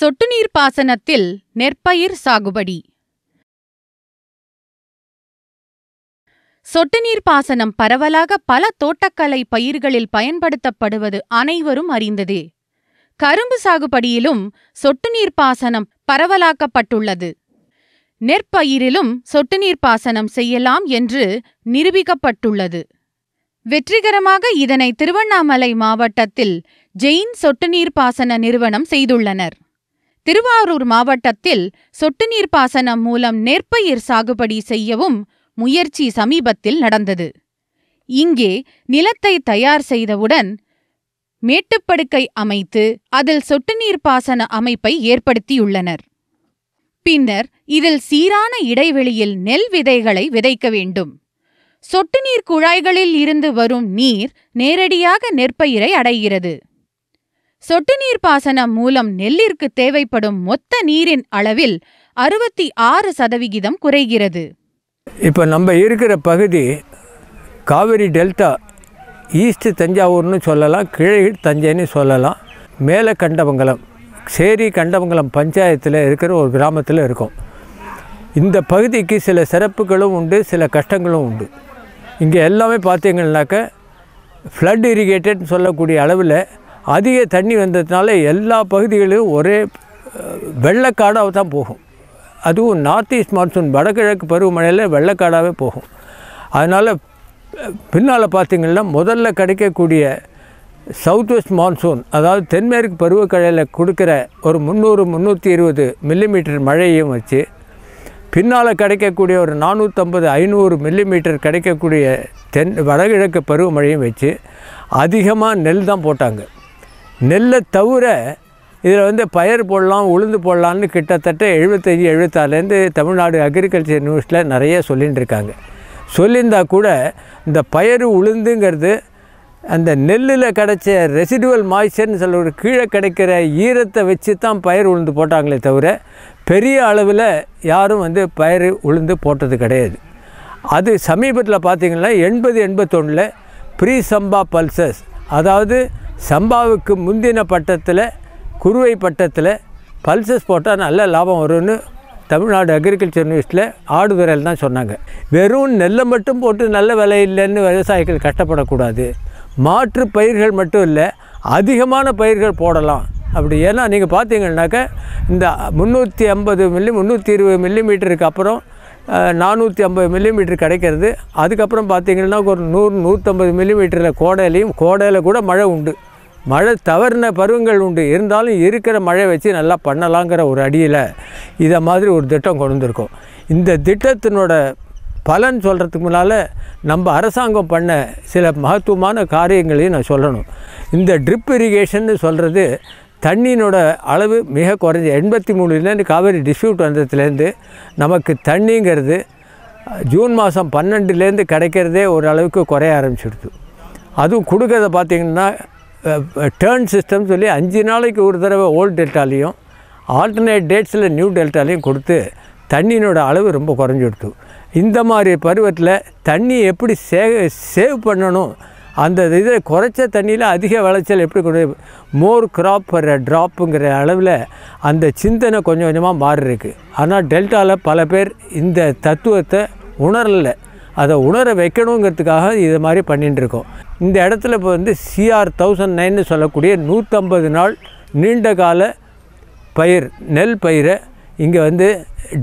சொட்டு நீர் பாசனத்தில் நெற்பயிர் சாகுபடி. சொட்டு நீர் பாசனம் பரவலாக பல தோட்டக்கலை பயிர்களில் பயன்படுத்தப்படுவது அனைவரும் அறிந்ததே. கரும்பு சாகுபடியிலும் சொட்டு நீர் பாசனம் பரவலாக்கப்பட்டுள்ளது. நெற்பயிரிலும் சொட்டு நீர் பாசனம் செய்யலாம் என்று நிரூபிக்கப்பட்டுள்ளது. வெற்றிகரமாக இதனை திருவண்ணாமலை மாவட்டத்தில் ஜெயின் சொட்டு நீர் பாசன நிறுவனம் செய்துள்ளனர். திருவாரூர் மாவட்டத்தில் சொட்டு நீர் பாசனம் மூலம் நெற்பயிர் சாகுபடி செய்யவும் முயற்சி சமீபத்தில் நடந்தது. இங்கே நிலத்தை தயார் செய்தவுடன் மேட்டுப்படுக்கை அமைத்து அதில் சொட்டு நீர் பாசன அமைப்பை ஏற்படுத்தியுள்ளனர். பின்னர் இதில் சீரான இடைவெளியில் நெல் விதைகளை விதைக்க வேண்டும். சொட்டு நீர் குழாய்களில் இருந்து வரும் நீர் நேரடியாக நெற்பயிரை அடைகிறது. சொட்டு நீர் பாசனம் மூலம் நெல்லிற்கு தேவைப்படும் மொத்த நீரின் அளவில் 66% குறைகிறது. இப்போ நம்ம இருக்கிற பகுதி காவிரி டெல்டா, ஈஸ்ட் தஞ்சாவூர்னு சொல்லலாம், கீழே தஞ்சைன்னு சொல்லலாம். மேலே கண்டமங்கலம், சேரி கண்டமங்கலம் பஞ்சாயத்தில் இருக்கிற ஒரு கிராமத்தில் இருக்கும். இந்த பகுதிக்கு சில சிறப்புகளும் உண்டு, சில கஷ்டங்களும் உண்டு. இங்கே எல்லாமே பார்த்தீங்கன்னாக்க ஃப்ளட் இரிகேட்டட்னு சொல்லக்கூடிய அளவில் அதிக தண்ணி வந்ததுனால எல்லா பகுதிகளிலும் ஒரே வெள்ளக்காடாக தான் போகும். அதுவும் நார்த் ஈஸ்ட் மான்சூன், வடகிழக்கு பருவமழையில் வெள்ளக்காடாகவே போகும். அதனால் பின்னால் பார்த்திங்கன்னா முதல்ல கிடைக்கக்கூடிய சவுத் வெஸ்ட் மான்சூன், அதாவது தென்மேற்கு பருவக்கழையில் கொடுக்குற ஒரு 300-320 மில்லிமீட்டர் மழையும் வச்சு, பின்னால் கிடைக்கக்கூடிய ஒரு 450-500 மில்லிமீட்டர் கிடைக்கக்கூடிய வடகிழக்கு பருவமழையும் வச்சு அதிகமாக நெல் தான் போட்டாங்க. நெல்லை தவிர இதில் பயிர் போடலாம், உளுந்து போடலான்னு கிட்டத்தட்ட 75-76லேருந்து தமிழ்நாடு அக்ரிகல்ச்சர் யூனிவர்சிட்டியில் நிறைய சொல்லிகிட்டு இருக்காங்க. சொல்லியிருந்தால் கூட இந்த பயிர் உளுந்துங்கிறது அந்த நெல்லில் கிடைச்ச ரெசிடுவல் மாய்ச்சர்னு சொல்ல ஒரு கீழே கிடைக்கிற ஈரத்தை வச்சு தான் பயிர் உளுந்து போட்டாங்களே தவிர பெரிய அளவில் யாரும் பயிர் உளுந்து போட்டது கிடையாது. அது சமீபத்தில் பார்த்திங்கன்னா 80-81 ப்ரீ சம்பா பல்சஸ், அதாவது சம்பாவுக்கு முந்தின பட்டத்தில், குறுவை பட்டத்தில் பல்சஸ் போட்டால் நல்ல லாபம் வரும்னு தமிழ்நாடு அக்ரிகல்ச்சர் யூனிவர்சிட்டியில் ஆடுதுறையில் தான் சொன்னாங்க. வெறும் நெல்லை மட்டும் போட்டு நல்ல விலை இல்லைன்னு விவசாயிகள் கஷ்டப்படக்கூடாது. மாற்று பயிர்கள் மட்டும் இல்லை, அதிகமான பயிர்கள் போடலாம் அப்படி. ஏன்னா நீங்கள் பார்த்தீங்கன்னாக்க இந்த 320 மில்லிமீட்டருக்கு அப்புறம் 450 மில்லிமீட்டர் கிடைக்கிறது. அதுக்கப்புறம் பார்த்திங்கன்னா ஒரு 100-150 மில்லிமீட்டரில் கோடையில் கூட மழை உண்டு. மழை தவறின பருவங்கள் உண்டு. இருந்தாலும் இருக்கிற மழை வச்சு நல்லா பண்ணலாங்கிற ஒரு அடியில் இதை மாதிரி ஒரு திட்டம் கொண்டு வந்திருக்கோம். இந்த திட்டத்தினோட பலன் சொல்கிறதுக்கு முன்னால் நம்ம அரசாங்கம் பண்ண சில மகத்துவமான காரியங்களையும் நான் சொல்லணும். இந்த ட்ரிப் இரிகேஷன்னு சொல்கிறது தண்ணியினோட அளவு மிக குறைஞ்சி 83லேருந்து காவேரி டிஸ்ட்ரிபியூட் வந்ததுலேருந்து நமக்கு தண்ணிங்கிறது ஜூன் மாதம் 12லேருந்து கிடைக்கிறதே ஒரு அளவுக்கு குறைய ஆரம்பிச்சிடுது. அதுவும் கொடுக்கறத பார்த்திங்கன்னா டேர்ன் சிஸ்டம் சொல்லி 5 நாளைக்கு ஒரு தடவை ஓல்டு டெல்டாலையும் ஆல்டர்னேட் டேட்ஸில் நியூ டெல்டாலையும் கொடுத்து தண்ணியினோட அளவு ரொம்ப குறைஞ்சிடுது. இந்த மாதிரி பருவத்தில் தண்ணி எப்படி சேவ் பண்ணணும், அந்த இதில் குறைச்ச தண்ணியில் அதிக விளைச்சல் எப்படி கொண்டு மோர் கிராப் பர் ட்ராப்புங்கிற அளவில் அந்த சிந்தனை கொஞ்சம் கொஞ்சமாக மாறி இருக்குது. ஆனால் டெல்டாவில் பல பேர் இந்த தத்துவத்தை உணரலை. அதை உணர வைக்கணுங்கிறதுக்காக இது மாதிரி பண்ணிட்டுருக்கோம். இந்த இடத்துல இப்போ CR 1009ன்னு சொல்லக்கூடிய 150 நாள் நீண்ட கால பயிர் நெல் பயிரை இங்கே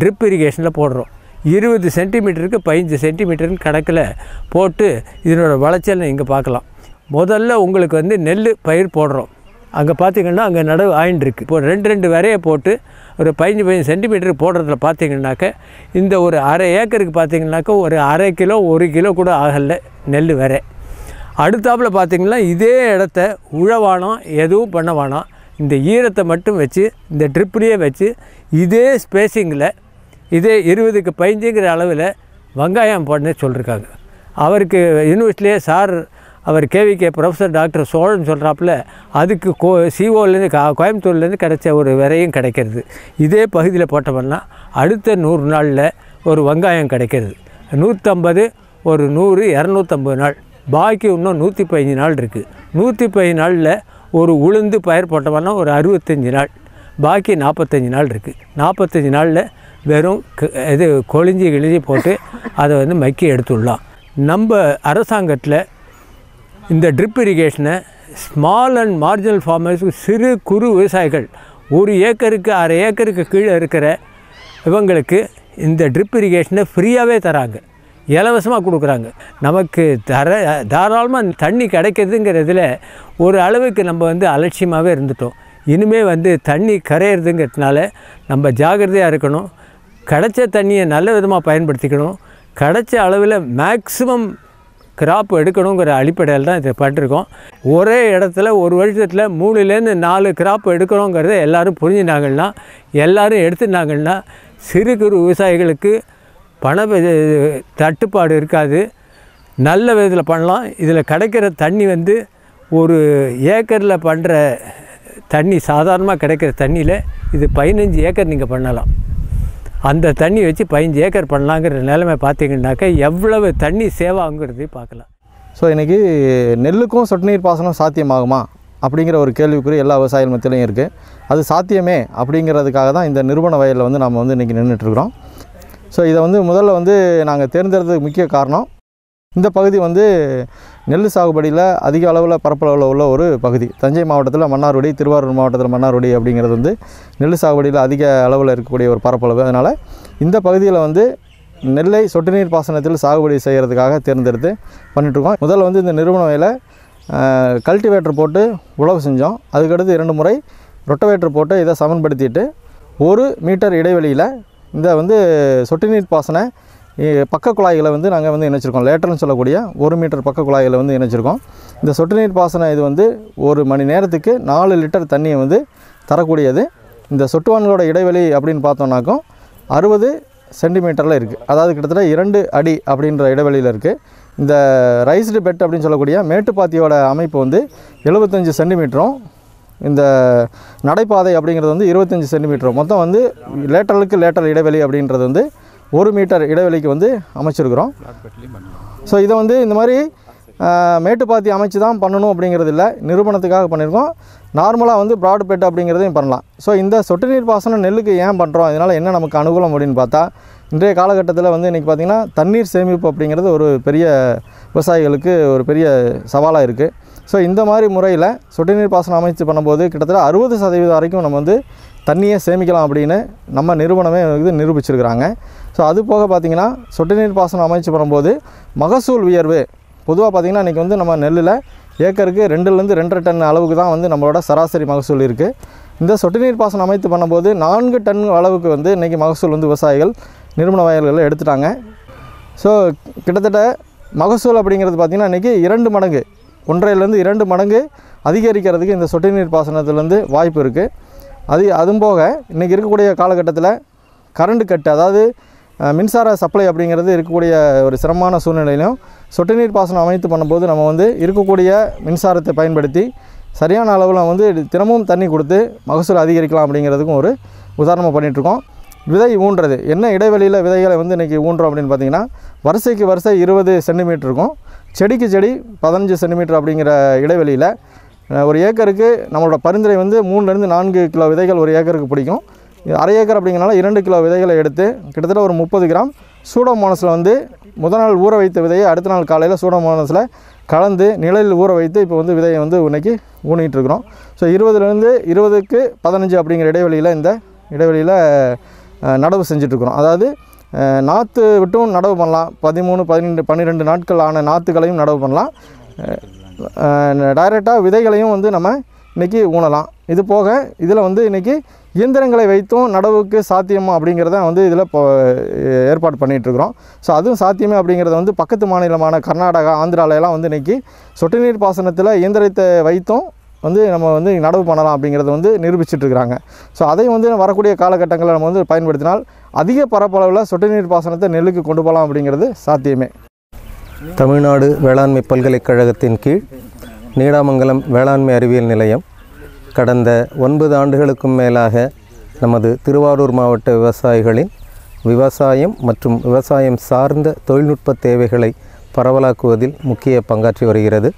ட்ரிப் இரிகேஷனில் போடுறோம். 20 சென்டிமீட்டருக்கு 15 சென்டிமீட்டர்னு கணக்கில் போட்டு இதனோட விளைச்சல் இங்கே பார்க்கலாம். முதல்ல உங்களுக்கு நெல் பயிர் போடுறோம். அங்கே பார்த்திங்கன்னா அங்கே நடவு ஆயின்ட்டுருக்கு. இப்போ 2 வரையை போட்டு ஒரு 15 சென்டிமீட்டருக்கு போடுறதுல பார்த்திங்கனாக்க இந்த ஒரு அரை ஏக்கருக்கு பார்த்திங்கனாக்கா ஒரு அரை கிலோ 1 கிலோ கூட ஆகலை நெல் வரை. அடுத்தாப்பில் பார்த்திங்கன்னா இதே இடத்த உழவானம் எதுவும் பண்ண வேணாம், இந்த ஈரத்தை மட்டும் வச்சு இந்த ட்ரிப்லேயே வச்சு இதே ஸ்பேஸிங்கில் இதே 20க்கு 15ங்கிற அளவில் வெங்காயம் பண்ண சொல்லியிருக்காங்க. அவருக்கு யூனிவர்சிட்டியிலே சார் அவர் KVK ப்ரொஃபஸர் டாக்டர் சோழன் சொல்கிறாப்புல அதுக்கு சிஓலேருந்து கோயம்புத்தூர்லேருந்து கிடைச்ச ஒரு விரையும் கிடைக்கிறது. இதே பகுதியில் போட்டோம்னா அடுத்த 100 நாளில் ஒரு வெங்காயம் கிடைக்கிறது. 150, ஒரு 100, 250 நாள், பாக்கி இன்னும் 115 நாள் இருக்குது. 115 நாளில் ஒரு உளுந்து பயிர் போட்டோம்னா ஒரு 65 நாள். பாக்கி 45 நாள் இருக்குது. 45 நாளில் வெறும் இது கிழிஞ்சி போட்டு அதை வந்து மக்கி எடுத்துடலாம். நம்ம அரசாங்கத்தில் இந்த ட்ரிப் இரிகேஷனை ஸ்மால் அண்ட் மார்ஜினல் ஃபார்மர்ஸுக்கு சிறு குறு விவசாயிகள் 1 ஏக்கருக்கு 1/2 ஏக்கருக்கு கீழே இருக்கிற இவங்களுக்கு இந்த ட்ரிப் இரிகேஷனை ஃப்ரீயாகவே தராங்க, இலவசமாக கொடுக்குறாங்க. நமக்கு தாராளமாக தண்ணி கிடைக்கிறதுங்கிறதுல ஒரு அளவுக்கு நம்ம வந்து அலட்சியமாகவே இருந்துட்டோம். இனிமேல் வந்து தண்ணி கரையிறதுங்கிறதுனால நம்ம ஜாகிரதையாக இருக்கணும். கிடைச்ச தண்ணியை நல்ல விதமாக பயன்படுத்திக்கணும். கிடைச்ச அளவில் மேக்ஸிமம் கிராப் எடுக்கணுங்கிற அடிப்படையில் தான் இதை பண்ணிருக்கோம். ஒரே இடத்துல ஒரு வருஷத்தில் 3லேருந்து 4 கிராப் எடுக்கணுங்கிறத எல்லோரும் புரிஞ்சினாங்கன்னா, எல்லோரும் எடுத்துட்டாங்கன்னா சிறு குறு விவசாயிகளுக்கு பண தட்டுப்பாடு இருக்காது. நல்ல விதத்தில் பண்ணலாம். இதில் கிடைக்கிற தண்ணி வந்து ஒரு ஏக்கரில் பண்ணுற தண்ணி, சாதாரணமாக கிடைக்கிற தண்ணியில் இது 15 ஏக்கர் நீங்கள் பண்ணலாம். அந்த தண்ணி வச்சு 15 ஏக்கர் பண்ணலாங்கிற நிலைமை பார்த்திங்கன்னாக்கா எவ்வளவு தண்ணி சேவாங்கிறதையும் பார்க்கலாம். ஸோ இன்றைக்கி நெல்லுக்கும் சொட்டு நீர் பாசனம் சாத்தியமாகுமா அப்படிங்கிற ஒரு கேள்விக்குறி எல்லா விவசாயிகள் மத்தியிலையும் இருக்குது. அது சாத்தியமே அப்படிங்கிறதுக்காக தான் இந்த நிறுவன வயலில் வந்து நம்ம வந்து இன்றைக்கி நின்றுட்டுருக்குறோம். ஸோ இதை வந்து முதல்ல வந்து நாங்கள் தேர்ந்தெடுத்ததுக்கு முக்கிய காரணம், இந்த பகுதி வந்து நெல் சாகுபடியில் அதிக அளவில் பரப்பளவில் உள்ள ஒரு பகுதி. தஞ்சை மாவட்டத்தில் மன்னார்குடி, திருவாரூர் மாவட்டத்தில் மன்னார்குடி அப்படிங்கிறது வந்து நெல் சாகுபடியில் அதிக அளவில் இருக்கக்கூடிய ஒரு பரப்பளவு. அதனால் இந்த பகுதியில் வந்து நெல்லை சொட்டு நீர் பாசனத்தில் சாகுபடி செய்கிறதுக்காக தேர்ந்தெடுத்து பண்ணிகிட்ருக்கோம். முதல்ல வந்து இந்த நிறுவன வயலை கல்டிவேட்டர் போட்டு உழவு செஞ்சோம். அதுக்கடுத்து 2 முறை ரொட்டவேட்டர் போட்டு இதை சமன்படுத்திட்டு 1 மீட்டர் இடைவெளியில் இந்த வந்து சொட்டு நீர் பாசன பக்க குழாய்களை வந்து நாங்கள் வந்து இணைச்சிருக்கோம். லேட்டர்னு சொல்லக்கூடிய 1 மீட்டர் பக்க குழாய்களை வந்து இணைச்சிருக்கோம். இந்த சொட்டு நீர் பாசனம் இது வந்து 1 மணி நேரத்துக்கு 4 லிட்டர் தண்ணியை வந்து தரக்கூடியது. இந்த சொட்டுவான்களோட இடைவெளி அப்படின்னு பார்த்தோம்னாக்கும் 60 சென்டிமீட்டரில் இருக்குது. அதாவது கிட்டத்தட்ட 2 அடி அப்படின்ற இடைவெளியில் இருக்குது. இந்த ரைஸ்டு பெட் அப்படின்னு சொல்லக்கூடிய மேட்டுப்பாத்தியோட அமைப்பு வந்து 75 சென்டிமீட்டரும், இந்த நடைபாதை அப்படிங்கிறது வந்து 25 சென்டிமீட்டரும், மொத்தம் வந்து லேட்டரலுக்கு லேட்டரல் இடைவெளி அப்படின்றது வந்து 1 மீட்டர் இடைவெளிக்கு வந்து அமைச்சிருக்கிறோம். ஸோ இதை வந்து இந்த மாதிரி மேட்டுப்பாத்தி அமைச்சு தான் பண்ணணும் அப்படிங்கிறது இல்லை, நிரூபணத்துக்காக பண்ணியிருக்கோம். நார்மலாக வந்து ப்ராட் பெட் அப்படிங்கிறதையும் பண்ணலாம். ஸோ இந்த சொட்டு நீர் பாசனம் நெல்லுக்கு ஏன் பண்ணுறோம், இதனால் என்ன நமக்கு அனுகூலம் அப்படின்னு பார்த்தா, இன்றைய காலகட்டத்தில் வந்து இன்றைக்கி பார்த்திங்கன்னா தண்ணீர் சேமிப்பு அப்படிங்கிறது ஒரு பெரிய விவசாயிகளுக்கு ஒரு பெரிய சவாலாக இருக்குது. ஸோ இந்த மாதிரி முறையில் சொட்டு நீர் பாசனம் அமைச்சு பண்ணும்போது கிட்டத்தட்ட 60% வரைக்கும் நம்ம வந்து தண்ணியை சேமிக்கலாம் அப்படின்னு நம்ம நிறுவனமே இது நிரூபிச்சிருக்கிறாங்க. ஸோ அது போக பார்த்திங்கன்னா சொட்டு நீர் பாசனம் அமைச்சு பண்ணும்போது மகசூல் உயர்வு பொதுவாக பார்த்திங்கன்னா இன்றைக்கி வந்து நம்ம நெல்லில் ஏக்கருக்கு 2லேருந்து 2.5 டன் அளவுக்கு தான் வந்து நம்மளோட சராசரி மகசூல் இருக்குது. இந்த சொட்டு நீர் பாசனம் அமைத்து பண்ணும்போது 4 டன் அளவுக்கு வந்து இன்றைக்கி மகசூல் வந்து விவசாயிகள் நிறுவன வயல்களில் எடுத்துட்டாங்க. ஸோ கிட்டத்தட்ட மகசூல் அப்படிங்கிறது பார்த்திங்கன்னா இன்றைக்கி 2 மடங்கு 1.5லேருந்து 2 மடங்கு அதிகரிக்கிறதுக்கு இந்த சொட்டு நீர் பாசனத்துலேருந்து வாய்ப்பு இருக்குது. அதுவும் போக இன்றைக்கி இருக்கக்கூடிய காலகட்டத்தில் கரண்ட் கட்டு, அதாவது மின்சார சப்ளை அப்படிங்கிறது இருக்கக்கூடிய ஒரு சிரமமான சூழ்நிலையிலும் சொட்டு நீர் பாசனம் அமைத்து பண்ணும்போது நம்ம வந்து இருக்கக்கூடிய மின்சாரத்தை பயன்படுத்தி சரியான அளவில் வந்து தினமும் தண்ணி கொடுத்து மகசூல் அதிகரிக்கலாம் அப்படிங்கிறதுக்கும் ஒரு உதாரணமாக பண்ணிகிட்ருக்கோம். விதை ஊன்றது என்ன இடைவெளியில் விதைகளை வந்து இன்றைக்கி ஊன்றோம் அப்படின்னு பார்த்திங்கன்னா வரிசைக்கு வரிசை 20 சென்டிமீட்டர் இருக்கும், செடிக்கு செடி 15 சென்டிமீட்டர் அப்படிங்கிற இடைவெளியில் ஒரு ஏக்கருக்கு நம்மளோட பரிந்துரை வந்து 3லேருந்து 4 கிலோ விதைகள் ஒரு ஏக்கருக்கு பிடிக்கும். 1/2 ஏக்கர் அப்படிங்கிறனால 2 கிலோ விதைகளை எடுத்து கிட்டத்தட்ட ஒரு 30 கிராம் சூடோமோனஸில் வந்து முதல் நாள் ஊற வைத்த விதையை அடுத்த நாள் காலையில் சூடோமோனஸில் கலந்து நிழலில் ஊற வைத்து இப்போ வந்து விதையை வந்து இன்றைக்கி ஊனிகிட்ருக்குறோம். ஸோ 20லேருந்து 20க்கு 15 அப்படிங்கிற இடைவெளியில் இந்த இடைவெளியில் நடவு செஞ்சிட்ருக்குறோம். அதாவது நாற்று விட்டும் நடவு பண்ணலாம். 13, 15, 12 நாட்கள் ஆன நாற்றுகளையும் நடவு பண்ணலாம். டைரெக்டாக விதைகளையும் வந்து நம்ம இன்றைக்கி ஊனலாம். இது போக இதில் வந்து இன்றைக்கி இயந்திரங்களை வைத்தும் நடவுக்கு சாத்தியமா அப்படிங்கிறத வந்து இதில் ஏற்பாடு பண்ணிகிட்ருக்குறோம். ஸோ அதுவும் சாத்தியமே அப்படிங்கிறத வந்து பக்கத்து மாநிலமான கர்நாடகா, ஆந்திராவிலலாம் வந்து இன்றைக்கி சொட்டு நீர் பாசனத்தில் இயந்திரத்தை வைத்தும் வந்து நம்ம வந்து நடவு பண்ணலாம் அப்படிங்கிறத வந்து நிரூபிச்சிட்ருக்குறாங்க. ஸோ அதையும் வந்து வரக்கூடிய காலகட்டங்களில் நம்ம வந்து பயன்படுத்தினால் அதிக பரப்பளவில் சொட்டு நீர் பாசனத்தை நெல்லுக்கு கொண்டு போகலாம் அப்படிங்கிறது சாத்தியமே. தமிழ்நாடு வேளாண்மை பல்கலைக்கழகத்தின் கீழ் நீடாமங்கலம் வேளாண்மை அறிவியல் நிலையம் கடந்த 9 ஆண்டுகளுக்கும் மேலாக நமது திருவாரூர் மாவட்ட விவசாயிகளின் விவசாயம் மற்றும் விவசாயம் சார்ந்த தொழில்நுட்ப தேவைகளை பரவலாக்குவதில் முக்கிய பங்காற்றி வருகிறது.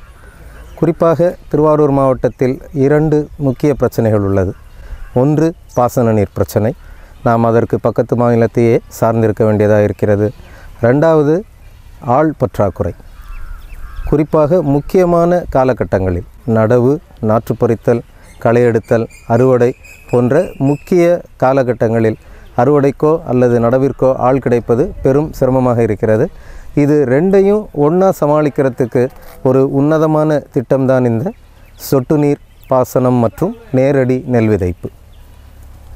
குறிப்பாக திருவாரூர் மாவட்டத்தில் 2 முக்கிய பிரச்சனைகள் உள்ளது. ஒன்று பாசன நீர் பிரச்சனை, நாம் அதற்கு பக்கத்து மாநிலத்தையே சார்ந்திருக்க வேண்டியதாக இருக்கிறது. ரெண்டாவது ஆள் பற்றாக்குறை. குறிப்பாக முக்கியமான காலகட்டங்களில் நடவு, நாற்று பறித்தல், களை எடுத்தல், அறுவடை போன்ற முக்கிய காலகட்டங்களில் அறுவடைக்கோ அல்லது நடவிற்கோ ஆள் கிடைப்பது பெரும் சிரமமாக இருக்கிறது. இது ரெண்டையும் ஒன்றா சமாளிக்கிறதுக்கு ஒரு உன்னதமான திட்டம்தான் இந்த சொட்டு நீர் பாசனம் மற்றும் நேரடி நெல் விதைப்பு.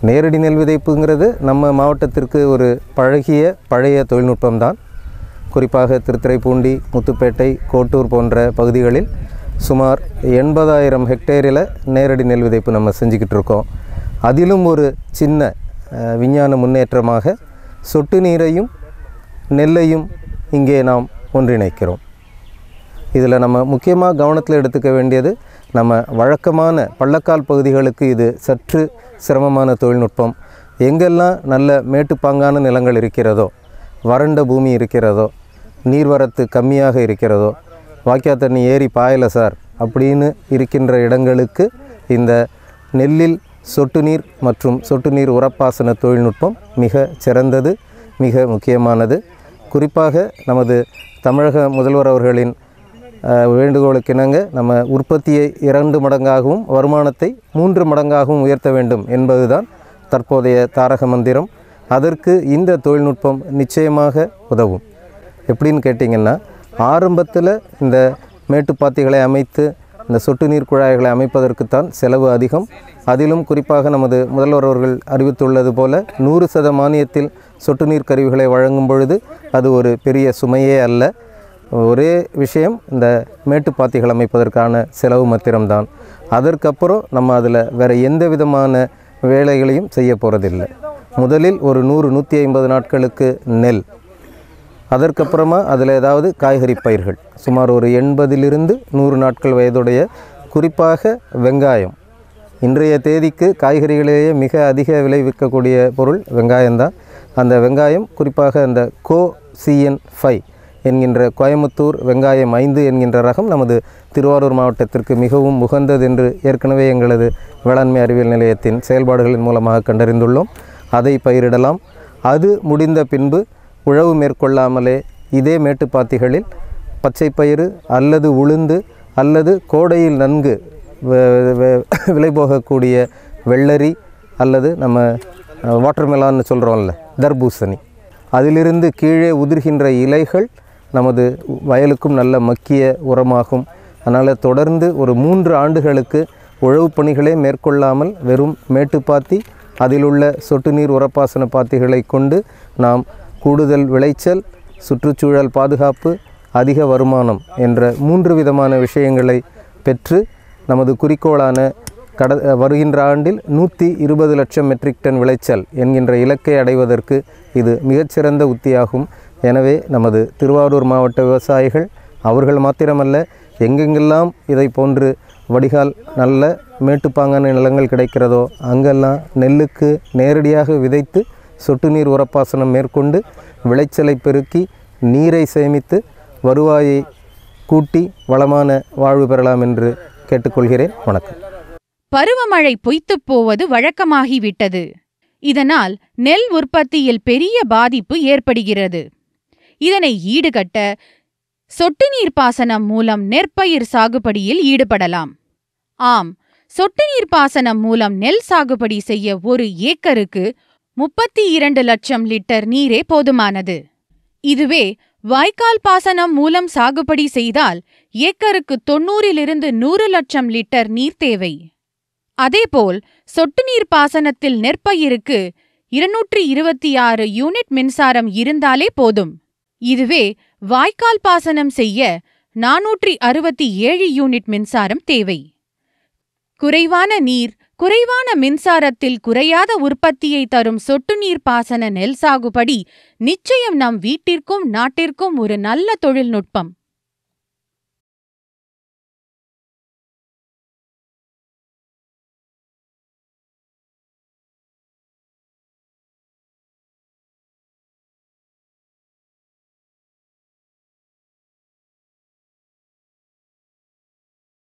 நேரடி நெல் விதைப்புங்கிறது நம்ம மாவட்டத்திற்கு ஒரு பழைய தொழில்நுட்பம்தான். குறிப்பாக திருத்துறைப்பூண்டி, முத்துப்பேட்டை, கோட்டூர் போன்ற பகுதிகளில் சுமார் 80,000 ஹெக்டேரில் நேரடி நெல் விதைப்பு நம்ம செஞ்சுக்கிட்டு இருக்கோம். அதிலும் ஒரு சின்ன விஞ்ஞான முன்னேற்றமாக சொட்டு நீரையும் நெல்லையும் இங்கே நாம் ஒன்றிணைக்கிறோம். இதில் நம்ம முக்கியமாக கவனத்தில் எடுத்துக்க வேண்டியது, நம்ம வழக்கமான பள்ளக்கால் பகுதிகளுக்கு இது சற்று சிரமமான தொழில்நுட்பம். எங்கெல்லாம் நல்ல மேட்டுப்பாங்கான நிலங்கள் இருக்கிறதோ, வறண்ட பூமி இருக்கிறதோ, நீர்வரத்து கம்மியாக இருக்கிறதோ, வாய்க்கா தண்ணி ஏறி பாயலை சார் அப்படின்னு இருக்கின்ற இடங்களுக்கு இந்த நெல்லில் சொட்டு நீர் மற்றும் சொட்டு நீர் உரப்பாசன தொழில்நுட்பம் மிக சிறந்தது, மிக முக்கியமானது. குறிப்பாக நமது தமிழக முதல்வர் அவர்களின் வேண்டுகோளுக்கிணங்க நம்ம உற்பத்தியை 2 மடங்காகவும் வருமானத்தை 3 மடங்காகவும் உயர்த்த வேண்டும் என்பதுதான் தற்போதைய தாரக மந்திரம். அதற்கு இந்த தொழில்நுட்பம் நிச்சயமாக உதவும். எப்படின்னு கேட்டிங்கன்னா, ஆரம்பத்தில் இந்த மேட்டுப்பாத்திகளை அமைத்து இந்த சொட்டு நீர் குழாய்களை அமைப்பதற்குத்தான் செலவு அதிகம். அதிலும் குறிப்பாக நமது முதல்வர் அவர்கள் அறிவித்துள்ளது போல 100% மானியத்தில் சொட்டு நீர் கருவிகளை வழங்கும் பொழுது அது ஒரு பெரிய சுமையே அல்ல. ஒரே விஷயம், இந்த மேட்டுப்பாத்திகள் அமைப்பதற்கான செலவு மாத்திரம்தான். அதற்கப்புறம் நம்ம அதில் வேறு எந்த விதமான வேலைகளையும் செய்ய போகிறதில்லை. முதலில் ஒரு 100-150 நாட்களுக்கு நெல், அதற்கப்புறமா அதில் ஏதாவது காய்கறி பயிர்கள், சுமார் ஒரு 80 100 நாட்கள் வயதுடைய குறிப்பாக வெங்காயம். இன்றைய தேதிக்கு காய்கறிகளிலேயே மிக அதிக விளைவிக்கக்கூடிய பொருள் வெங்காயம்தான். அந்த வெங்காயம் குறிப்பாக அந்த CN5 என்கின்ற கோயமுத்தூர் வெங்காயம் 5 என்கின்ற ரகம் நமது திருவாரூர் மாவட்டத்திற்கு மிகவும் உகந்தது என்று ஏற்கனவே எங்களது வேளாண்மை அறிவியல் நிலையத்தின் செயல்பாடுகளின் மூலமாக கண்டறிந்துள்ளோம். அதை பயிரிடலாம். அது முடிந்த பின்பு உழவு மேற்கொள்ளாமலே இதே மேட்டுப்பாத்திகளில் பச்சை பயிறு அல்லது உளுந்து அல்லது கோடையில் நன்கு விலை போகக்கூடிய வெள்ளரி அல்லது நம்ம வாட்டர்மெலான்னு சொல்கிறோம்ல, தர்பூசணி, அதிலிருந்து கீழே உதிர்கின்ற இலைகள் நமது வயலுக்கும் நல்ல மக்கிய உரமாகும். அதனால் தொடர்ந்து ஒரு 3 ஆண்டுகளுக்கு உழவு பணிகளே மேற்கொள்ளாமல் வெறும் மேட்டுப்பாத்தி, அதிலுள்ள சொட்டு நீர் உரப்பாசன பாத்திகளை கொண்டு நாம் கூடுதல் விளைச்சல், சுற்றுச்சூழல் பாதுகாப்பு, அதிக வருமானம் என்ற 3 விதமான விஷயங்களை பெற்று நமது குறிக்கோளான வருகின்ற ஆண்டில் 120 லட்சம் மெட்ரிக் டன் விளைச்சல் என்கின்ற இலக்கை அடைவதற்கு இது மிகச்சிறந்த உத்தியாகும். எனவே நமது திருவாரூர் மாவட்ட விவசாயிகள் அவர்கள் மாத்திரமல்ல, எங்கெங்கெல்லாம் இதை போன்று வடிகால் நல்ல மேட்டுப்பாங்கான நிலங்கள் கிடைக்கிறதோ அங்கெல்லாம் நெல்லுக்கு நேரடியாக விதைத்து சொட்டு நீர் உரப்பாசனம் மேற்கொண்டு விளைச்சலை பெருக்கி நீரை சேமித்து வருவாயை கூட்டி வளமான வாழ்வு பெறலாம் என்று கேட்டுக்கொள்கிறேன். வணக்கம். பருவமழை பொய்த்துப் போவது வழக்கமாகிவிட்டது. இதனால் நெல் உற்பத்தியில் பெரிய பாதிப்பு ஏற்படுகிறது. இதனை ஈடுகட்ட சொட்டு நீர் பாசனம் மூலம் நெற்பயிர் சாகுபடியில் ஈடுபடலாம். ஆம், சொட்டு நீர் பாசனம் மூலம் நெல் சாகுபடி செய்ய ஒரு ஏக்கருக்கு 32 லட்சம் லிட்டர் நீரே போதுமானது. இதுவே வாய்க்கால் பாசனம் மூலம் சாகுபடி செய்தால் ஏக்கருக்கு 90-100 லட்சம் லிட்டர் நீர் தேவை. அதேபோல் சொட்டு நீர் பாசனத்தில் நெற்பயிருக்கு 226 யூனிட் மின்சாரம் இருந்தாலே போதும். இதுவே வாய்க்கால் பாசனம் செய்ய 467 யூனிட் மின்சாரம் தேவை. குறைவான நீர், குறைவான மின்சாரத்தில் குறையாத உற்பத்தியை தரும் சொட்டு நீர் பாசன நெல் சாகுபடி நிச்சயம் நம் வீட்டிற்கும் நாட்டிற்கும் ஒரு நல்ல தொழில்நுட்பம்.